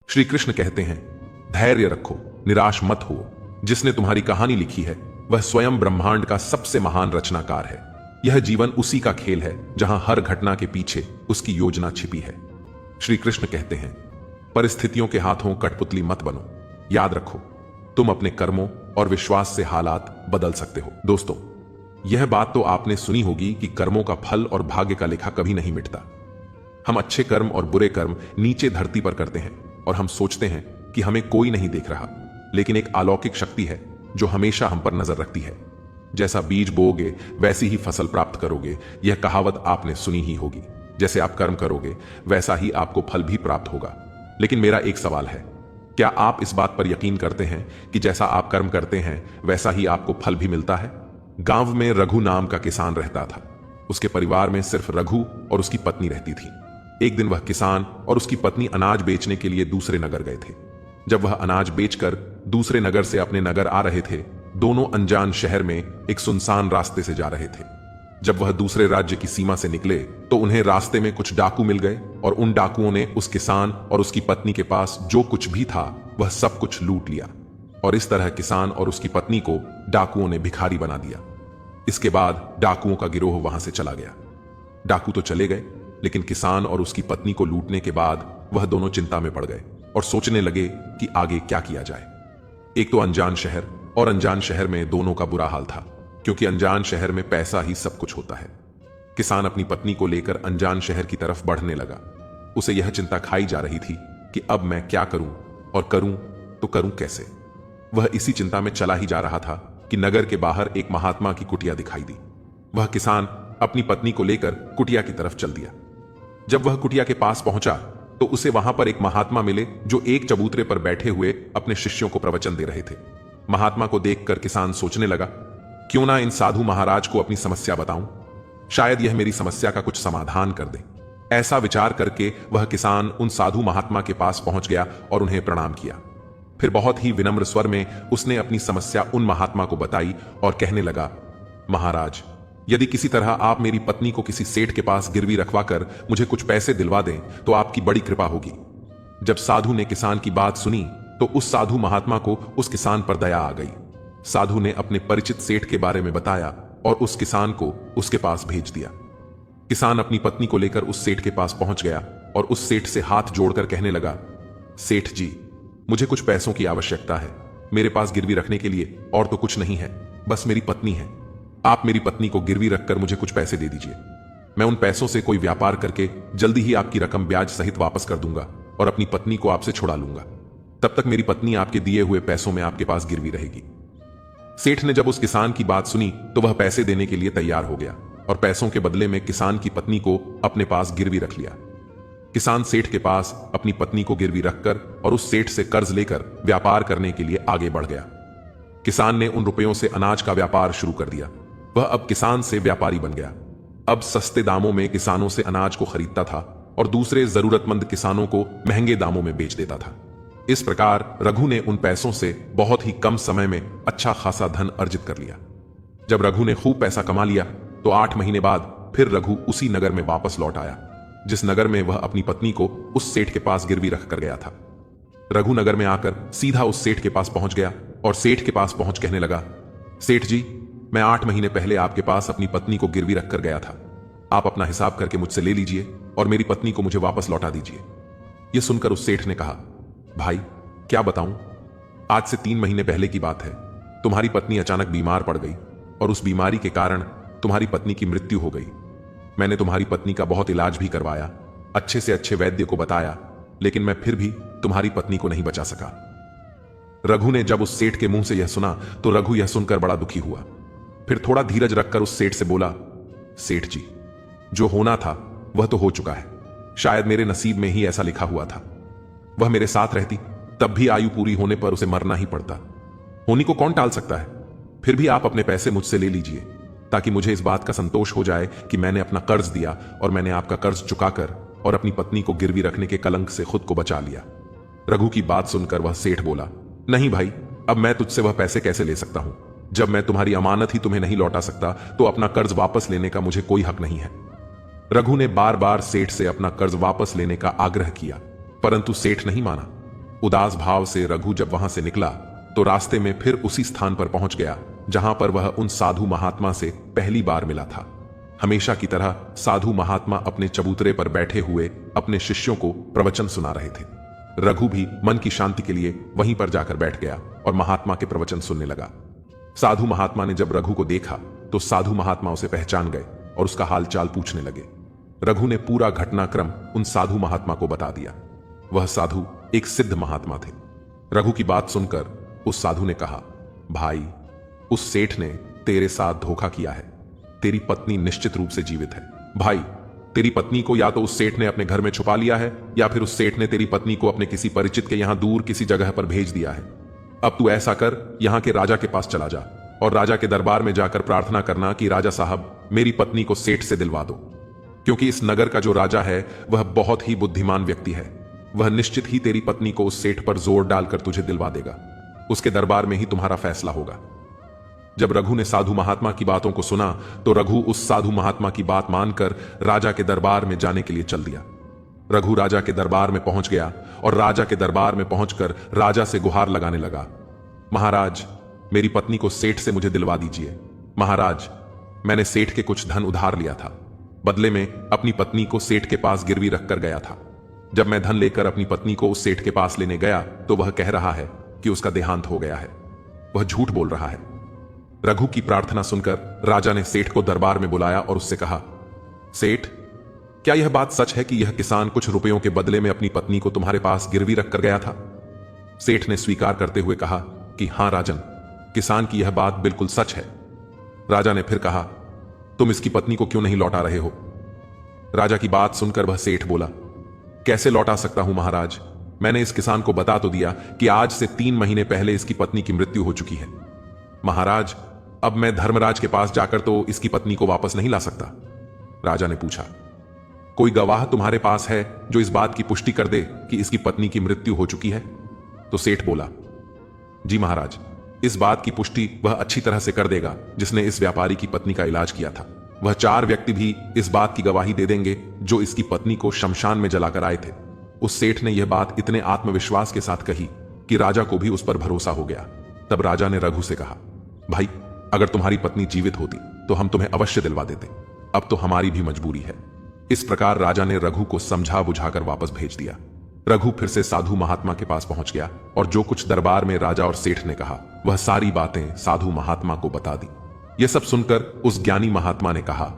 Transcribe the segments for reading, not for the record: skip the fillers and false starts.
श्री कृष्ण कहते हैं, धैर्य रखो, निराश मत हो। जिसने तुम्हारी कहानी लिखी है वह स्वयं ब्रह्मांड का सबसे महान रचनाकार है। यह जीवन उसी का खेल है जहां हर घटना के पीछे उसकी योजना छिपी है। श्री कृष्ण कहते हैं, परिस्थितियों के हाथों कठपुतली मत बनो। याद रखो, तुम अपने कर्मों और विश्वास से हालात बदल सकते हो। दोस्तों, यह बात तो आपने सुनी होगी कि कर्मों का फल और भाग्य का लेखा कभी नहीं मिटता। हम अच्छे कर्म और बुरे कर्म नीचे धरती पर करते हैं और हम सोचते हैं कि हमें कोई नहीं देख रहा, लेकिन एक अलौकिक शक्ति है जो हमेशा हम पर नजर रखती है। जैसा बीज बोओगे वैसी ही फसल प्राप्त करोगे, यह कहावत आपने सुनी ही होगी। जैसे आप कर्म करोगे वैसा ही आपको फल भी प्राप्त होगा। लेकिन मेरा एक सवाल है, क्या आप इस बात पर यकीन करते हैं कि जैसा आप कर्म करते हैं वैसा ही आपको फल भी मिलता है? गांव में रघु नाम का किसान रहता था। उसके परिवार में सिर्फ रघु और उसकी पत्नी रहती थी। एक दिन वह किसान और उसकी पत्नी अनाज बेचने के लिए दूसरे नगर गए थे। जब वह अनाज बेचकर दूसरे नगर से अपने नगर आ रहे थे, दोनों अनजान शहर में एक सुनसान रास्ते से जा रहे थे। जब वह दूसरे राज्य की सीमा से निकले तो उन्हें रास्ते में कुछ डाकू मिल गए और उन डाकुओं ने उस किसान और उसकी पत्नी के पास जो कुछ भी था वह सब कुछ लूट लिया। और इस तरह किसान और उसकी पत्नी को डाकुओं ने भिखारी बना दिया। इसके बाद डाकुओं का गिरोह वहां से चला गया। डाकू तो चले गए, लेकिन किसान और उसकी पत्नी को लूटने के बाद वह दोनों चिंता में पड़ गए और सोचने लगे कि आगे क्या किया जाए। एक तो अनजान शहर, और अनजान शहर में दोनों का बुरा हाल था, क्योंकि अनजान शहर में पैसा ही सब कुछ होता है। किसान अपनी पत्नी को लेकर अनजान शहर की तरफ बढ़ने लगा। उसे यह चिंता खाई जा रही थी कि अब मैं क्या करूं, और करूं तो करूं कैसे। वह इसी चिंता में चला ही जा रहा था कि नगर के बाहर एक महात्मा की कुटिया दिखाई दी। वह किसान अपनी पत्नी को लेकर कुटिया की तरफ चल दिया। जब वह कुटिया के पास पहुंचा तो उसे वहां पर एक महात्मा मिले जो एक चबूतरे पर बैठे हुए अपने शिष्यों को प्रवचन दे रहे थे। महात्मा को देखकर किसान सोचने लगा, क्यों ना इन साधु महाराज को अपनी समस्या बताऊं, शायद यह मेरी समस्या का कुछ समाधान कर दे। ऐसा विचार करके वह किसान उन साधु महात्मा के पास पहुंच गया और उन्हें प्रणाम किया। फिर बहुत ही विनम्र स्वर में उसने अपनी समस्या उन महात्मा को बताई और कहने लगा, महाराज, यदि किसी तरह आप मेरी पत्नी को किसी सेठ के पास गिरवी रखवाकर मुझे कुछ पैसे दिलवा दें तो आपकी बड़ी कृपा होगी। जब साधु ने किसान की बात सुनी तो उस साधु महात्मा को उस किसान पर दया आ गई। साधु ने अपने परिचित सेठ के बारे में बताया और उस किसान को उसके पास भेज दिया। किसान अपनी पत्नी को लेकर उस सेठ के पास पहुंच गया और उस सेठ से हाथ जोड़कर कहने लगा, सेठ जी, मुझे कुछ पैसों की आवश्यकता है। मेरे पास गिरवी रखने के लिए और तो कुछ नहीं है, बस मेरी पत्नी है। आप मेरी पत्नी को गिरवी रखकर मुझे कुछ पैसे दे दीजिए। मैं उन पैसों से कोई व्यापार करके जल्दी ही आपकी रकम ब्याज सहित वापस कर दूंगा और अपनी पत्नी को आपसे छुड़ा लूंगा। तब तक मेरी पत्नी आपके दिए हुए पैसों में आपके पास गिरवी रहेगी। सेठ ने जब उस किसान की बात सुनी तो वह पैसे देने के लिए तैयार हो गया और पैसों के बदले में किसान की पत्नी को अपने पास गिरवी रख लिया। किसान सेठ के पास अपनी पत्नी को गिरवी रखकर और उस सेठ से कर्ज लेकर व्यापार करने के लिए आगे बढ़ गया। किसान ने उन रुपयों से अनाज का व्यापार शुरू कर दिया। वह अब किसान से व्यापारी बन गया। अब सस्ते दामों में किसानों से अनाज को खरीदता था और दूसरे जरूरतमंद किसानों को महंगे दामों में बेच देता था। इस प्रकार रघु ने उन पैसों से बहुत ही कम समय में अच्छा खासा धन अर्जित कर लिया। जब रघु ने खूब पैसा कमा लिया तो 8 महीने बाद फिर रघु उसी नगर में वापस लौट आया जिस नगर में वह अपनी पत्नी को उस सेठ के पास गिरवी रख कर गया था। रघु नगर में आकर सीधा उस सेठ के पास पहुंच गया और सेठ के पास पहुंच कहने लगा, सेठ जी, मैं 8 महीने पहले आपके पास अपनी पत्नी को गिरवी रख कर गया था। आप अपना हिसाब करके मुझसे ले लीजिए और मेरी पत्नी को मुझे वापस लौटा दीजिए। यह सुनकर उस सेठ ने कहा, भाई क्या बताऊं, आज से 3 महीने पहले की बात है। तुम्हारी पत्नी अचानक बीमार पड़ गई और उस बीमारी के कारण तुम्हारी पत्नी की मृत्यु हो गई। मैंने तुम्हारी पत्नी का बहुत इलाज भी करवाया, अच्छे से अच्छे वैद्य को बताया, लेकिन मैं फिर भी तुम्हारी पत्नी को नहीं बचा सका। रघु ने जब उस सेठ के मुंह से यह सुना तो रघु यह सुनकर बड़ा दुखी हुआ। फिर थोड़ा धीरज रखकर उस सेठ से बोला, सेठ जी, जो होना था वह तो हो चुका है। शायद मेरे नसीब में ही ऐसा लिखा हुआ था। वह मेरे साथ रहती तब भी आयु पूरी होने पर उसे मरना ही पड़ता। होनी को कौन टाल सकता है। फिर भी आप अपने पैसे मुझसे ले लीजिए ताकि मुझे इस बात का संतोष हो जाए कि मैंने अपना कर्ज दिया और मैंने आपका कर्ज चुकाकर और अपनी पत्नी को गिरवी रखने के कलंक से खुद को बचा लिया। रघु की बात सुनकर वह सेठ बोला, नहीं भाई, अब मैं तुझसे वह पैसे कैसे ले सकता हूं। जब मैं तुम्हारी अमानत ही तुम्हें नहीं लौटा सकता तो अपना कर्ज वापस लेने का मुझे कोई हक नहीं है। रघु ने बार बार सेठ से अपना कर्ज वापस लेने का आग्रह किया, परंतु सेठ नहीं माना। उदास भाव से रघु जब वहां से निकला तो रास्ते में फिर उसी स्थान पर पहुंच गया जहां पर वह उन साधु महात्मा से पहली बार मिला था। हमेशा की तरह साधु महात्मा अपने चबूतरे पर बैठे हुए अपने शिष्यों को प्रवचन सुना रहे थे। रघु भी मन की शांति के लिए वहीं पर जाकर बैठ गया और महात्मा के प्रवचन सुनने लगा। साधु महात्मा ने जब रघु को देखा तो साधु महात्मा उसे पहचान गए और उसका हालचाल पूछने लगे। रघु ने पूरा घटनाक्रम उन साधु महात्मा को बता दिया। वह साधु एक सिद्ध महात्मा थे। रघु की बात सुनकर उस साधु ने कहा, भाई, उस सेठ ने तेरे साथ धोखा किया है। तेरी पत्नी निश्चित रूप से जीवित है। भाई, तेरी पत्नी को या तो उस सेठ ने अपने घर में छुपा लिया है या फिर उस सेठ ने तेरी पत्नी को अपने किसी परिचित के यहां दूर किसी जगह पर भेज दिया है। अब तू ऐसा कर, यहां के राजा के पास चला जा और राजा के दरबार में जाकर प्रार्थना करना कि राजा साहब मेरी पत्नी को सेठ से दिलवा दो, क्योंकि इस नगर का जो राजा है वह बहुत ही बुद्धिमान व्यक्ति है। वह निश्चित ही तेरी पत्नी को उस सेठ पर जोर डालकर तुझे दिलवा देगा। उसके दरबार में ही तुम्हारा फैसला होगा। जब रघु ने साधु महात्मा की बातों को सुना तो रघु उस साधु महात्मा की बात मानकर राजा के दरबार में जाने के लिए चल दिया। रघु राजा के दरबार में पहुंच गया और राजा के दरबार में पहुंचकर राजा से गुहार लगाने लगा, महाराज, मेरी पत्नी को सेठ से मुझे दिलवा दीजिए। महाराज, मैंने सेठ के कुछ धन उधार लिया था, बदले में अपनी पत्नी को सेठ के पास गिरवी रखकर गया था। जब मैं धन लेकर अपनी पत्नी को उस सेठ के पास लेने गया तो वह कह रहा है कि उसका देहांत हो गया है। वह झूठ बोल रहा है। रघु की प्रार्थना सुनकर राजा ने सेठ को दरबार में बुलाया और उससे कहा, सेठ, क्या यह बात सच है कि यह किसान कुछ रुपयों के बदले में अपनी पत्नी को तुम्हारे पास गिरवी रखकर गया था? सेठ ने स्वीकार करते हुए कहा कि हां राजन, किसान की यह बात बिल्कुल सच है। राजा ने फिर कहा, तुम इसकी पत्नी को क्यों नहीं लौटा रहे हो? राजा की बात सुनकर वह सेठ बोला, कैसे लौटा सकता हूं महाराज? मैंने इस किसान को बता तो दिया कि आज से 3 महीने पहले इसकी पत्नी की मृत्यु हो चुकी है। महाराज, अब मैं धर्मराज के पास जाकर तो इसकी पत्नी को वापस नहीं ला सकता। राजा ने पूछा, कोई गवाह तुम्हारे पास है जो इस बात की पुष्टि कर दे कि इसकी पत्नी की मृत्यु हो चुकी है? तो सेठ बोला, जी महाराज, इस बात की पुष्टि वह अच्छी तरह से कर देगा जिसने इस व्यापारी की पत्नी का इलाज किया था। वह 4 व्यक्ति भी इस बात की गवाही दे देंगे जो इसकी पत्नी को शमशान में जलाकर आए थे। उस सेठ ने यह बात इतने आत्मविश्वास के साथ कही कि राजा को भी उस पर भरोसा हो गया। तब राजा ने रघु से कहा, भाई, अगर तुम्हारी पत्नी जीवित होती तो हम तुम्हें अवश्य दिलवा देते। अब तो हमारी भी मजबूरी है। इस प्रकार राजा ने रघु को समझा बुझाकर वापस भेज दिया। रघु फिर से साधु महात्मा के पास पहुंच गया और जो कुछ दरबार में राजा और सेठ ने कहा वह सारी बातें साधु महात्मा को बता दी। यह सब सुनकर उस ज्ञानी महात्मा ने कहा,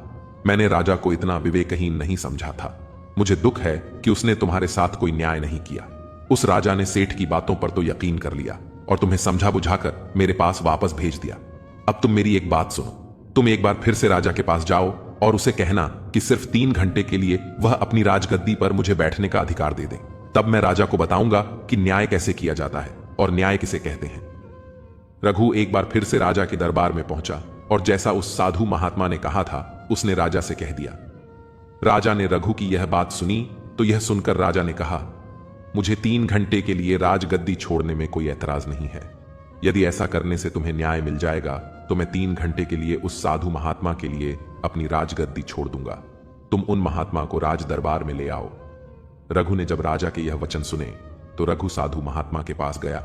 मैंने राजा को इतना विवेकहीन नहीं समझा था। मुझे दुख है कि उसने तुम्हारे साथ कोई न्याय नहीं किया। उस राजा ने सेठ की बातों पर तो यकीन कर लिया और तुम्हें समझा बुझाकर मेरे पास वापस भेज दिया। अब तुम मेरी एक बात सुनो। तुम एक बार फिर से राजा के पास जाओ और उसे कहना कि सिर्फ 3 घंटे के लिए वह अपनी राजगद्दी पर मुझे बैठने का अधिकार दे दे। तब मैं राजा को बताऊंगा कि न्याय कैसे किया जाता है और न्याय किसे कहते हैं। रघु एक बार फिर से राजा के दरबार में पहुंचा और जैसा उस साधु महात्मा ने कहा था उसने राजा से कह दिया। राजा ने रघु की यह बात सुनी तो यह सुनकर राजा ने कहा, मुझे 3 घंटे के लिए राजगद्दी छोड़ने में कोई ऐतराज नहीं है। यदि ऐसा करने से तुम्हें न्याय मिल जाएगा तो मैं 3 घंटे के लिए उस साधु महात्मा के लिए अपनी राजगद्दी छोड़ दूंगा। तुम उन महात्मा को राज दरबार में ले आओ। रघु ने जब राजा के यह वचन सुने तो रघु साधु महात्मा के पास गया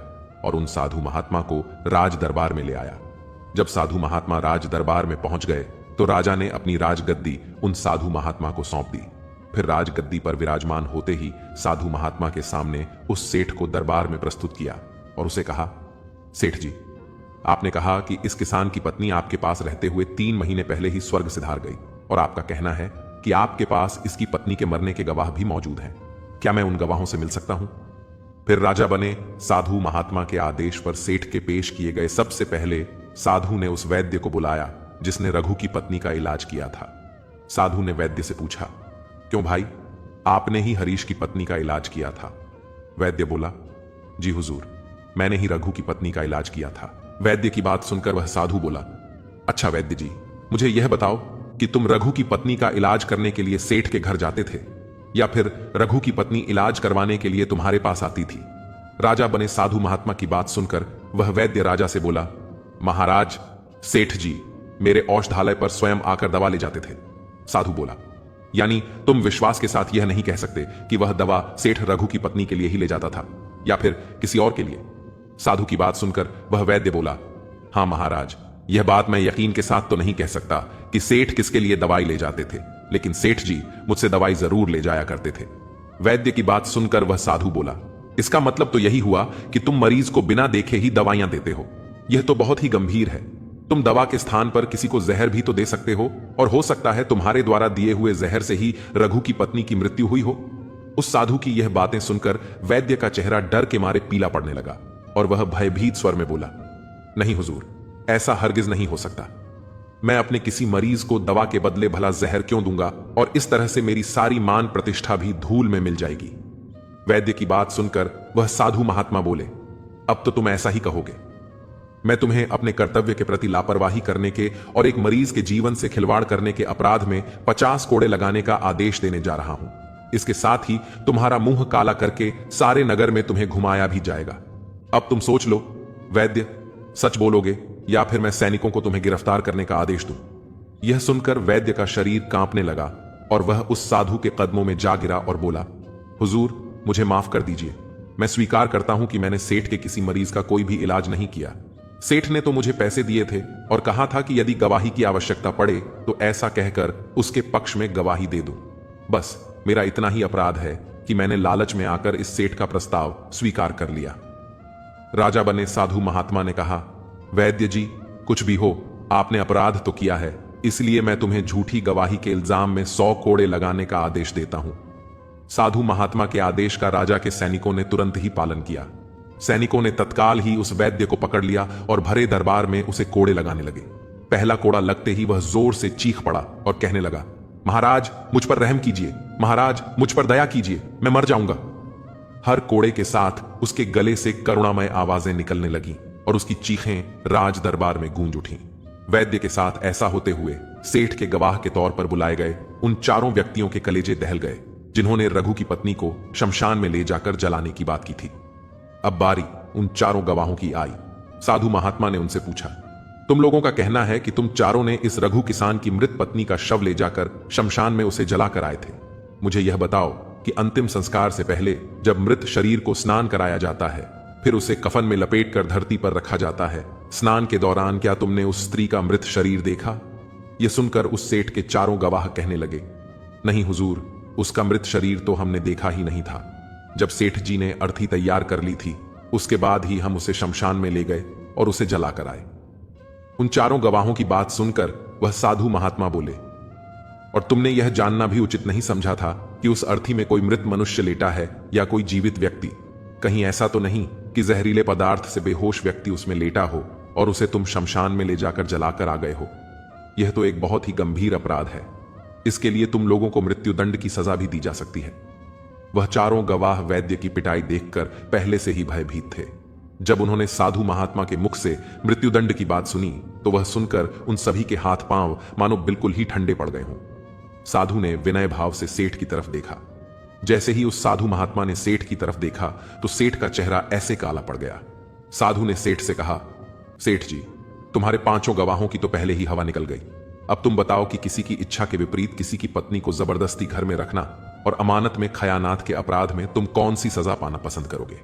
और उन साधु महात्मा को राज दरबार में ले आया। जब साधु महात्मा राज दरबार में पहुंच गए तो राजा ने अपनी राजगद्दी उन साधु महात्मा को सौंप दी। फिर राजगद्दी पर विराजमान होते ही साधु महात्मा के सामने उस सेठ को दरबार में प्रस्तुत किया और उसे कहा, सेठ जी, आपने कहा कि इस किसान की पत्नी आपके पास रहते हुए 3 महीने पहले ही स्वर्ग सिधार गई और आपका कहना है कि आपके पास इसकी पत्नी के मरने के गवाह भी मौजूद हैं। क्या मैं उन गवाहों से मिल सकता हूं? फिर राजा बने साधु महात्मा के आदेश पर सेठ के पेश किए गए सबसे पहले साधु ने उस वैद्य को बुलाया जिसने रघु की पत्नी का इलाज किया था। साधु ने वैद्य से पूछा, क्यों भाई, आपने ही हरीश की पत्नी का इलाज किया था? वैद्य बोला, जी हुजूर, मैंने ही रघु की पत्नी का इलाज किया था। वैद्य की बात सुनकर वह साधु बोला, अच्छा वैद्य जी, मुझे यह बताओ कि तुम रघु की पत्नी का इलाज करने के लिए सेठ के घर जाते थे या फिर रघु की पत्नी इलाज करवाने के लिए तुम्हारे पास आती थी? राजा बने साधु महात्मा की बात सुनकर वह वैद्य राजा से बोला, महाराज, सेठ जी मेरे औषधालय पर स्वयं आकर दवा ले जाते थे। साधु बोला, यानी तुम विश्वास के साथ यह नहीं कह सकते कि वह दवा सेठ रघु की पत्नी के लिए ही ले जाता था? या फिर किसी और के लिए? साधु की बात सुनकर वह वैद्य बोला, हां महाराज, यह बात मैं यकीन के साथ तो नहीं कह सकता कि सेठ किसके लिए दवाई ले जाते थे, लेकिन सेठ जी मुझसे दवाई जरूर ले जाया करते थे। वैद्य की बात सुनकर वह साधु बोला, इसका मतलब तो यही हुआ कि तुम मरीज को बिना देखे ही दवाइयां देते हो। यह तो बहुत ही गंभीर है। तुम दवा के स्थान पर किसी को जहर भी तो दे सकते हो, और हो सकता है तुम्हारे द्वारा दिए हुए जहर से ही रघु की पत्नी की मृत्यु हुई हो। उस साधु की यह बातें सुनकर वैद्य का चेहरा डर के मारे पीला पड़ने लगा और वह भयभीत स्वर में बोला, नहीं हुजूर, ऐसा हरगिज नहीं हो सकता। मैं अपने किसी मरीज को दवा के बदले भला जहर क्यों दूंगा, और इस तरह से मेरी सारी मान प्रतिष्ठा भी धूल में मिल जाएगी। वैद्य की बात सुनकर वह साधु महात्मा बोले, अब तो तुम ऐसा ही कहोगे। मैं तुम्हें अपने कर्तव्य के प्रति लापरवाही करने के और एक मरीज के जीवन से खिलवाड़ करने के अपराध में 50 कोड़े लगाने का आदेश देने जा रहा हूं। इसके साथ ही तुम्हारा मुंह काला करके सारे नगर में तुम्हें घुमाया भी जाएगा। अब तुम सोच लो, वैद्य, सच बोलोगे या फिर मैं सैनिकों को तुम्हें गिरफ्तार करने का आदेश दूं? यह सुनकर वैद्य का शरीर कांपने लगा और वह उस साधु के कदमों में जा गिरा और बोला, हुजूर, मुझे माफ कर दीजिए। मैं स्वीकार करता हूं कि मैंने सेठ के किसी मरीज का कोई भी इलाज नहीं किया। सेठ ने तो मुझे पैसे दिए थे और कहा था कि यदि गवाही की आवश्यकता पड़े तो ऐसा कहकर उसके पक्ष में गवाही दे दूं। बस मेरा इतना ही अपराध है कि मैंने लालच में आकर इस सेठ का प्रस्ताव स्वीकार कर लिया। राजा बने साधु महात्मा ने कहा, वैद्य जी, कुछ भी हो, आपने अपराध तो किया है, इसलिए मैं तुम्हें झूठी गवाही के इल्जाम में 100 कोड़े लगाने का आदेश देता हूं। साधु महात्मा के आदेश का राजा के सैनिकों ने तुरंत ही पालन किया। सैनिकों ने तत्काल ही उस वैद्य को पकड़ लिया और भरे दरबार में उसे कोड़े लगाने लगे। पहला कोड़ा लगते ही वह जोर से चीख पड़ा और कहने लगा, महाराज, मुझ पर रहम कीजिए, महाराज, मुझ पर दया कीजिए, मैं मर जाऊंगा। हर कोड़े के साथ उसके गले से करुणामय आवाजें निकलने लगीं और उसकी चीखें राज दरबार में गूंज उठीं। वैद्य के साथ ऐसा होते हुए सेठ के गवाह के तौर पर बुलाए गए उन चारों व्यक्तियों के कलेजे दहल गए जिन्होंने रघु की पत्नी को शमशान में ले जाकर जलाने की बात की थी। अब बारी उन चारों गवाहों की आई। साधु महात्मा ने उनसे पूछा, तुम लोगों का कहना है कि तुम चारों ने इस रघु किसान की मृत पत्नी का शव ले जाकर शमशान में उसे जलाकर आए थे। मुझे यह बताओ कि अंतिम संस्कार से पहले जब मृत शरीर को स्नान कराया जाता है, फिर उसे कफन में लपेटकर धरती पर रखा जाता है, स्नान के दौरान क्या तुमने उस स्त्री का मृत शरीर देखा? यह सुनकर उस सेठ के चारों गवाह कहने लगे, नहीं हुजूर, उसका मृत शरीर तो हमने देखा ही नहीं था। जब सेठ जी ने अर्थी तैयार कर ली थी, उसके बाद ही हम उसे शमशान में ले गए और उसे जलाकर आए। उन चारों गवाहों की बात सुनकर वह साधु महात्मा बोले, और तुमने यह जानना भी उचित नहीं समझा था कि उस अर्थी में कोई मृत मनुष्य लेटा है या कोई जीवित व्यक्ति? कहीं ऐसा तो नहीं कि जहरीले पदार्थ से बेहोश व्यक्ति उसमें लेटा हो और उसे तुम शमशान में ले जाकर जलाकर आ गए हो? यह तो एक बहुत ही गंभीर अपराध है। इसके लिए तुम लोगों को मृत्युदंड की सजा भी दी जा सकती है। वह चारों गवाह वैद्य की पिटाई देखकर पहले से ही भयभीत थे। जब उन्होंने साधु महात्मा के मुख से मृत्युदंड की बात सुनी तो वह सुनकर उन सभी के हाथ पांव मानो बिल्कुल ही ठंडे पड़ गए हों। साधु ने विनय भाव से सेठ की तरफ देखा। जैसे ही उस साधु महात्मा ने सेठ की तरफ देखा तो सेठ का चेहरा ऐसे काला पड़ गया। साधु ने सेठ से कहा, सेठ जी, तुम्हारे 5 गवाहों की तो पहले ही हवा निकल गई। अब तुम बताओ कि किसी की इच्छा के विपरीत किसी की पत्नी को जबरदस्ती घर में रखना और अमानत में खयानात के अपराध में तुम कौन सी सजा पाना पसंद करोगे?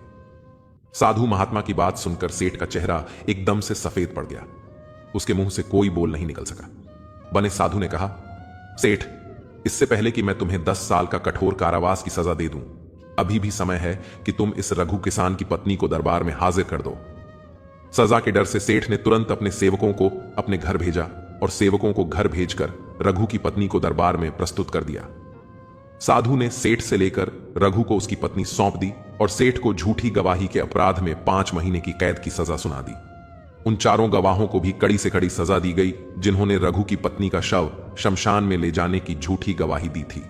साधु महात्मा की बात सुनकर सेठ का चेहरा एकदम से सफेद पड़ गया। उसके मुंह से कोई बोल नहीं निकल सका। बने साधु ने कहा, सेठ, इससे पहले कि मैं तुम्हें 10 साल का कठोर कारावास की सजा दे दूं, अभी भी समय है कि तुम इस रघु किसान की पत्नी को दरबार में हाजिर कर दो। सजा के डर से सेठ ने तुरंत अपने सेवकों को अपने घर भेजा और सेवकों को घर भेजकर रघु की पत्नी को दरबार में प्रस्तुत कर दिया। साधु ने सेठ से लेकर रघु को उसकी पत्नी सौंप दी और सेठ को झूठी गवाही के अपराध में 5 महीने की कैद की सजा सुना दी। उन चारों गवाहों को भी कड़ी से कड़ी सजा दी गई जिन्होंने रघु की पत्नी का शव शमशान में ले जाने की झूठी गवाही दी थी।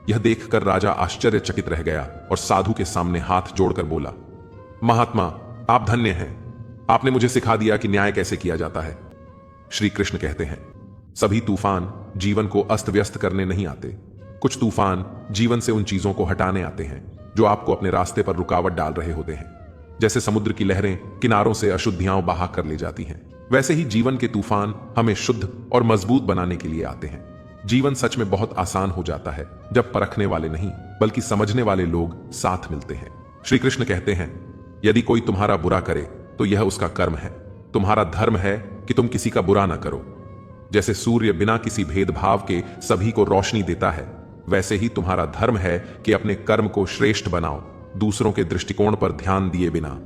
यह देखकर राजा आश्चर्यचकित रह गया और साधु के सामने हाथ जोड़कर बोला, महात्मा, आप धन्य हैं। आपने मुझे सिखा दिया कि न्याय कैसे किया जाता है। श्री कृष्ण कहते हैं, सभी तूफान जीवन को अस्त व्यस्त करने नहीं आते। कुछ तूफान जीवन से उन चीजों को हटाने आते हैं जो आपको अपने रास्ते पर रुकावट डाल रहे होते हैं। जैसे समुद्र की लहरें किनारों से अशुद्धियां बहा कर ले जाती हैं, वैसे ही जीवन के तूफान हमें शुद्ध और मजबूत बनाने के लिए आते हैं। जीवन सच में बहुत आसान हो जाता है जब परखने वाले नहीं बल्कि समझने वाले लोग साथ मिलते हैं। श्री कृष्ण कहते हैं, यदि कोई तुम्हारा बुरा करे तो यह उसका कर्म है। तुम्हारा धर्म है कि तुम किसी का बुरा ना करो। जैसे सूर्य बिना किसी भेदभाव के सभी को रोशनी देता है, वैसे ही तुम्हारा धर्म है कि अपने कर्म को श्रेष्ठ बनाओ, दूसरों के दृष्टिकोण पर ध्यान दिए बिना।